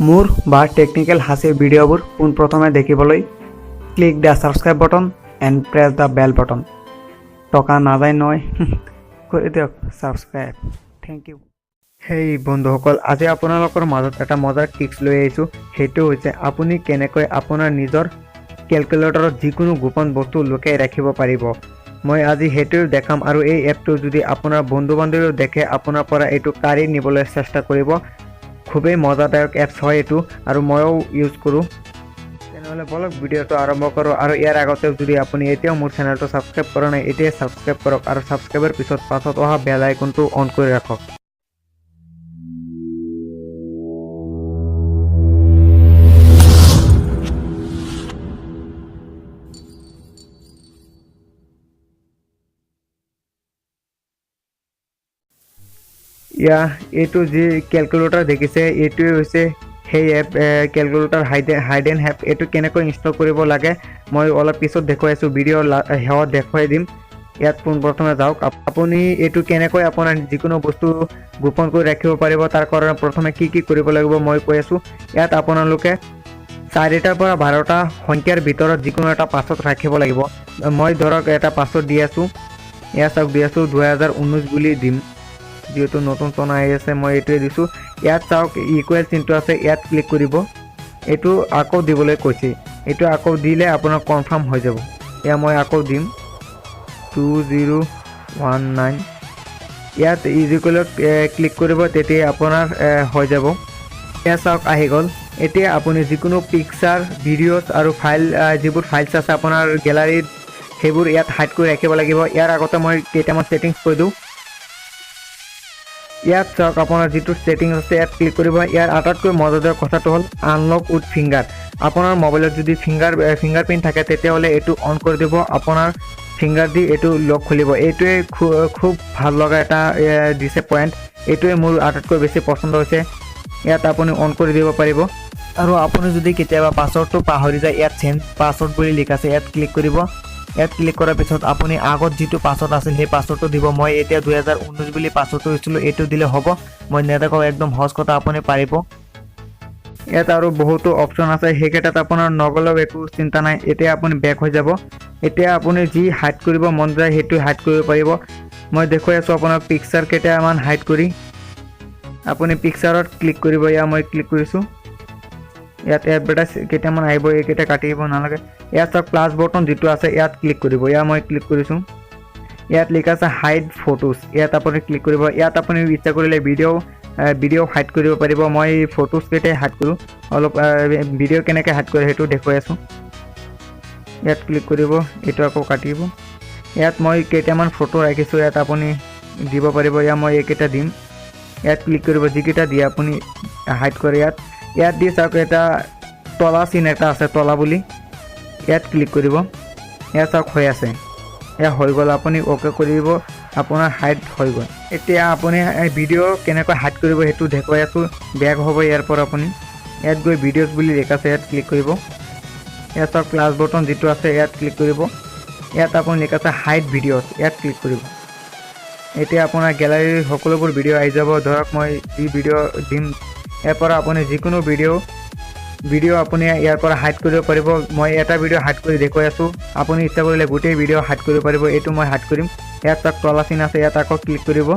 মোৰ বা টেকনিকেল হাসিৰ ভিডিঅ'বোৰ পোনপ্ৰথমে দেখিবলৈ click the subscribe button and press the bell button. টকা নাযায় নহয় কৰি দিয়ক ছাবস্ক্ৰাইব। Thank U. হেই বন্ধুসকল, আজি আপোনালোকৰ মাজত এটা মজাৰ টিপছ লৈ আহিছোঁ। সেইটো হৈছে আপুনি কেনেকৈ আপোনাৰ নিজৰ কেলকুলেটৰত যিকোনো গোপন বস্তু লুকাই ৰাখিব পাৰিব। মই আজি সেইটোও দেখাম আৰু এই এপটো যদি আপোনাৰ বন্ধু বান্ধৱীও দেখে আপোনাৰ পৰা এইটো কাঢ়ি নিবলৈ চেষ্টা কৰিব। খুবেই মজাদায়ক এপছ হয় এইটো আৰু ময়ো ইউজ কৰোঁ। তেনেহ'লে বলক ভিডিঅ'টো আৰম্ভ কৰোঁ। আৰু ইয়াৰ আগতে যদি আপুনি এতিয়াও মোৰ চেনেলটো ছাবস্ক্ৰাইব কৰা নাই, এতিয়াই ছাবস্ক্ৰাইব কৰক আৰু ছাবস্ক্ৰাইবৰ পাছত অহা বেল আইকনটো অন কৰি ৰাখক। এইটো যি কেলকুলেটৰ দেখিছে এইটোৱে হৈছে সেই app calculator hide and app. এইটো কেনেকৈ ইনষ্টল কৰিব লাগে মই অলপ পিছত দেখুৱাই আছোঁ, ভিডিঅ'ৰ শেষত দেখুৱাই দিম। ইয়াত পোনপ্ৰথমে যাওক। আপুনি এইটো কেনেকৈ আপোনাৰ যিকোনো বস্তু গোপন কৰি ৰাখিব পাৰিব তাৰ কাৰণে প্ৰথমে কি কৰিব লাগিব মই কৈ আছোঁ। ইয়াত আপোনালোকে 4টাৰ পৰা 12টা সংখ্যাৰ ভিতৰত যিকোনো এটা পাছৱৰ্ড ৰাখিব লাগিব। মই ধৰক এটা পাছৱৰ্ড দি আছোঁ, ইয়াত চাওক দি আছোঁ 2019 বুলি দিম, যিহেতু নতুন চন আহি আছে মই এইটোৱে দিছোঁ। ইয়াত চাওক ইকুৱেল চিনটো আছে, ইয়াত ক্লিক কৰিব। এইটো আকৌ দিবলৈ কৈছে, এইটো আকৌ দিলে আপোনাৰ কনফাৰ্ম হৈ যাব। এয়া মই আকৌ দিম 2019। ইয়াত ইকুৱেলত ক্লিক কৰিব, তেতিয়া আপোনাৰ হৈ যাব। এয়া চাওক আহি গ'ল। এতিয়া আপুনি যিকোনো পিকচাৰ, ভিডিঅ'ছ আৰু যিবোৰ ফাইলছ আছে আপোনাৰ গেলাৰীত সেইবোৰ ইয়াত হাইড কৰি ৰাখিব লাগিব। ইয়াৰ আগতে মই কেইটামান ছেটিংছ কৈ দিওঁ। ইয়াত চাওক আপোনাৰ যিটো ছেটিংছ আছে ইয়াত ক্লিক কৰিব। ইয়াৰ আটাইতকৈ মজাদাৰ কথাটো হ'ল আনলক উইথ ফিংগাৰ। আপোনাৰ মোবাইলত যদি ফিংগাৰপ্ৰিণ্ট থাকে তেতিয়াহ'লে এইটো অন কৰি দিব, আপোনাৰ ফিংগাৰ দি এইটো লক খুলিব। এইটোৱে খুব ভাল লগা এটা দিছে পইণ্ট। এইটোৱে মোৰ আটাইতকৈ বেছি পচন্দ হৈছে। ইয়াত আপুনি অন কৰি দিব পাৰিব। আৰু আপুনি যদি কেতিয়াবা পাছৱৰ্ডটো পাহৰি যায়, ইয়াত চেঞ্জ পাছৱৰ্ড বুলি লিখা আছে, ইয়াত ক্লিক কৰিব। ইয়াত ক্লিক কৰাৰ পিছত আপুনি আগত যিটো পাছৱৰ্ড আছিল সেই পাছৱৰ্ডটো দিব। মই এতিয়া 2019 বুলি পাছৱৰ্ডটো দিছিলোঁ, এইটো দিলে হ'ব। মই নেদেখাওঁ, একদম সহজ কথা, আপুনি পাৰিব। ইয়াত আৰু বহুতো অপশ্যন আছে, সেইকেইটাত আপোনাৰ নগ'লেও একো চিন্তা নাই। এতিয়া আপুনি বেক হৈ যাব। এতিয়া আপুনি যি হাইড কৰিব মন যায় সেইটো হাইড কৰিব পাৰিব। মই দেখুৱাই আছোঁ আপোনাক পিকচাৰ কেইটামান হাইড কৰি। আপুনি পিকচাৰত ক্লিক কৰিব। ইয়াত মই ক্লিক কৰিছোঁ। ইয়াত এডভাৰটাইজ কেইটামান আহিব, এইকেইটা কাটি দিব নালাগে। ইয়াত চাওক প্লাছ বটন যিটো আছে ইয়াত ক্লিক কৰিব। ইয়াত মই ক্লিক কৰিছোঁ। ইয়াত লিখা আছে হাইড ফটোজ, ইয়াত আপুনি ক্লিক কৰিব। ইয়াত আপুনি ইচ্ছা কৰিলে ভিডিঅ' হাইড কৰিব পাৰিব। মই ফটোজ কেইটাই হাইড কৰোঁ। অলপ ভিডিঅ' কেনেকৈ হাইড কৰে সেইটো দেখুৱাই আছোঁ। ইয়াত ক্লিক কৰিব, এইটো আকৌ কাটিব। ইয়াত মই কেইটামান ফটো ৰাখিছোঁ, ইয়াত আপুনি দিব পাৰিব। ইয়াত মই এইকেইটা দিম। ইয়াত ক্লিক কৰিব, যিকেইটা দিয়ে আপুনি হাইড কৰে। ইয়াত দি চাওক এটা তলা চিন এটা আছে, তলা বুলি, ইয়াত ক্লিক কৰিব। ইয়াত চাওক হৈ আছে, এয়া হৈ গ'ল। আপুনি অ'কে কৰিব, আপোনাৰ হাইড হৈ গ'ল। এতিয়া আপুনি ভিডিঅ' কেনেকৈ হাইড কৰিব সেইটো দেখুৱাই আছোঁ। বেক হ'ব ইয়াৰ পৰা আপুনি ইয়াত গৈ ভিডিঅ'ছ বুলি লিখা আছে, ইয়াত ক্লিক কৰিব। ইয়াত চাওক প্লাছ বটন যিটো আছে ইয়াত ক্লিক কৰিব। ইয়াত আপুনি লিখা আছে হাইড ভিডিঅ'ছ, ইয়াত ক্লিক কৰিব। এতিয়া আপোনাৰ গেলাৰীৰ সকলোবোৰ ভিডিঅ' আহি যাব। ধৰক মই যি ভিডিঅ' দিম ইয়াৰ পৰা আপুনি যিকোনো ভিডিঅ' আপুনি ইয়াৰ পৰা হাইড কৰিব পাৰিব। মই এটা ভিডিঅ' হাইড কৰি দেখুৱাই আছোঁ, আপুনি ইচ্ছা কৰিলে গোটেই ভিডিঅ' হাইড কৰিব পাৰিব। এইটো মই হাইড কৰিম। ইয়াত তাক তলা চিন আছে, ইয়াত আকৌ ক্লিক কৰিব।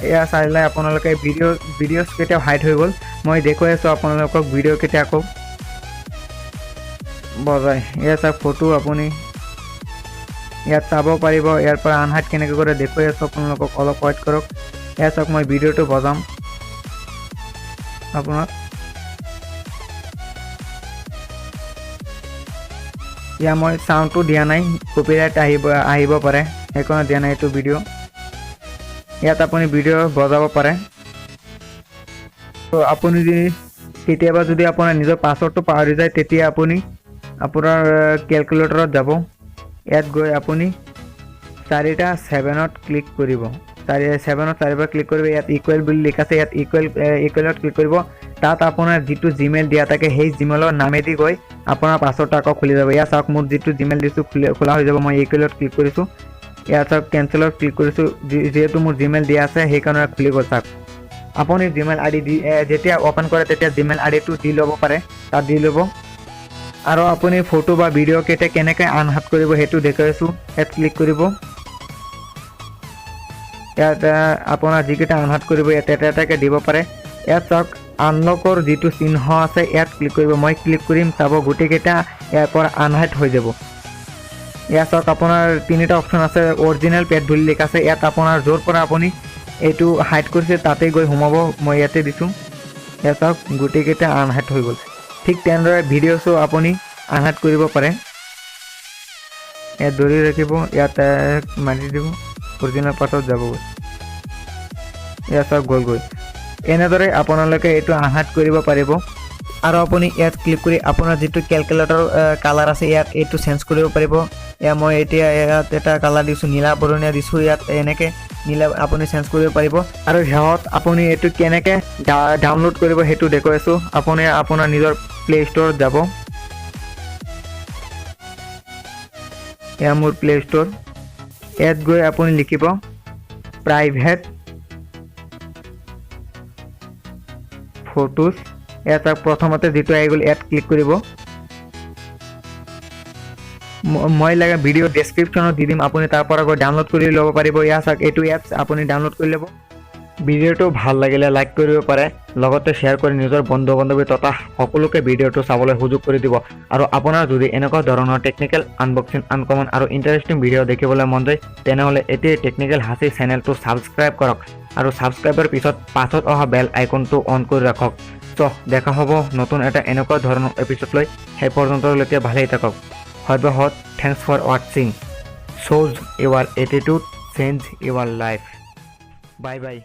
এয়া চাইলে আপোনালোকে ভিডিঅ'ছ কেতিয়াও হাইড হৈ গ'ল। মই দেখুৱাই আছোঁ আপোনালোকক ভিডিঅ' কেতিয়া আকৌ বজাই। এয়া চাওক ফটো আপুনি ইয়াত চাব পাৰিব। ইয়াৰ পৰা আনহাইড কেনেকৈ কৰে দেখুৱাই আছোঁ আপোনালোকক, অলপ ৱেইট কৰক। এয়া চাওক মই ভিডিঅ'টো বজাম আপোনাক। ইয়াত মই চাউণ্ডটো দিয়া নাই, কপিৰাইট আহিব পাৰে, সেইকাৰণে দিয়া নাই এইটো ভিডিঅ'। ইয়াত আপুনি ভিডিঅ' বজাব পাৰে। তো আপুনি কেতিয়াবা যদি আপোনাৰ নিজৰ পাছৱৰ্ডটো পাহৰি যায় তেতিয়া আপুনি আপোনাৰ কেলকুলেটৰত যাব। ইয়াত গৈ আপুনি 4টা 7ত ক্লিক কৰিব। 7ত 4বাৰ ক্লিক কৰিব। ইয়াত ইকুৱেল বুলি লিখা আছে, ইয়াত ইকুৱেলত ক্লিক কৰিব। তাত আপোনাৰ যিটো জিমেইল দিয়া থাকে সেই জিমেইলৰ নামেদি গৈ আপোনাৰ পাছৱৰ্ডটো আকৌ খুলি যাব। ইয়াত চাওক মোৰ যিটো জিমেইল দিছোঁ খোলা হৈ যাব। মই ইকুৱেলত ক্লিক কৰিছোঁ। ইয়াত চাওক কেনচেলত ক্লিক কৰিছোঁ, যিহেতু মোৰ জিমেইল দিয়া আছে সেইকাৰণে খুলি গ'ল। চাওক আপুনি জিমেইল আইডি দি যেতিয়া ওপেন কৰে তেতিয়া জিমেইল আইডিটো দি ল'ব পাৰে, তাত দি ল'ব। আৰু আপুনি ফটো বা ভিডিঅ' কেইটা কেনেকৈ আনহাট কৰিব সেইটো দেখুৱাইছোঁ, ইয়াত ক্লিক কৰিব। ইয়াত আপোনাৰ যিকেইটা আনহাট কৰিব ইয়াত এটা এটাকৈ দিব পাৰে। ইয়াত চাওক আনলকৰ যিটো চিহ্ন আছে ইয়াত ক্লিক কৰিব, মই ক্লিক কৰিম, চাব গোটেইকেইটা ইয়াৰ পৰা আনহাইড হৈ যাব। ইয়াত চাওক আপোনাৰ তিনিটা অপশ্যন আছে, অৰিজিনেল পেড বুলি লিখা আছে, ইয়াত আপোনাৰ য'ৰ পৰা আপুনি এইটো হাইড কৰিছে তাতে গৈ সোমাব, মই ইয়াতে দিছোঁ। ইয়াত চাওক গোটেইকেইটা আনহাইড হৈ গ'ল। ঠিক তেনেদৰে ভিডিঅ'ছো আপুনি আনহাইড কৰিব পাৰে। ইয়াত ধৰি ৰাখিব, ইয়াত মাৰি দিব, অৰিজিনেল পাৰ্টত যাবগৈ। ইয়াত চাওক গ'লগৈ। এনেদৰে আপোনালোকে এইটো আনহাইড কৰিব পাৰিব। আৰু আপুনি ইয়াত ক্লিক কৰি আপোনাৰ যিটো কেলকুলেটৰ কালাৰ আছে ইয়াত এইটো চেঞ্জ কৰিব পাৰিব। মই এতিয়া ইয়াত এটা কালাৰ দিছোঁ, নীলা বৰণীয়া দিছোঁ, ইয়াত এনেকৈ নীলা আপুনি চেঞ্জ কৰিব পাৰিব। আৰু শেষত আপুনি এইটো কেনেকৈ ডাউনলোড কৰিব সেইটো দেখুৱাইছোঁ। আপুনি আপোনাৰ নিজৰ প্লে ষ্ট'ৰত যাব, এয়া মোৰ প্লে ষ্ট'ৰ। ইয়াত গৈ আপুনি লিখিব প্ৰাইভেট ফটোজ। ইয়াত প্ৰথমতে যিটো আহি গ'ল ইয়াত ক্লিক কৰিব। মই লাগে ভিডিঅ' ডেছক্ৰিপশ্যনত দি দিম, আপুনি তাৰ পৰা গৈ ডাউনলোড কৰি ল'ব পাৰিব। ইয়াত চাওক এইটো এপছ আপুনি ডাউনলোড কৰি ল'ব। ভিডিঅ'টো ভাল লাগিলে লাইক কৰিব পাৰে, লগতে শ্বেয়াৰ কৰি নিজৰ বন্ধু বান্ধৱী তথা সকলোকে ভিডিঅ'টো চাবলৈ সুযোগ কৰি দিব। আৰু আপোনাৰ যদি এনেকুৱা ধৰণৰ টেকনিকেল আনবক্সিং, আনকমন আৰু ইণ্টাৰেষ্টিং ভিডিঅ' দেখিবলৈ মন যায় তেনেহ'লে এতিয়াই টেকনিকেল হাছী চেনেলটো ছাবস্ক্ৰাইব কৰক আৰু ছাবস্ক্ৰাইবৰ পিছত পাছত অহা বেল আইকনটো অন কৰি ৰাখক। চ' দেখা হ'ব নতুন এটা এনেকুৱা ধৰণৰ এপিছড লৈ। সেই পৰ্যন্তলৈকে ভালেই থাকক। সৰ্বশেষত thanks for ৱাটছিং। শ্ব'জ Euro attitude change Euro life. Bye bye.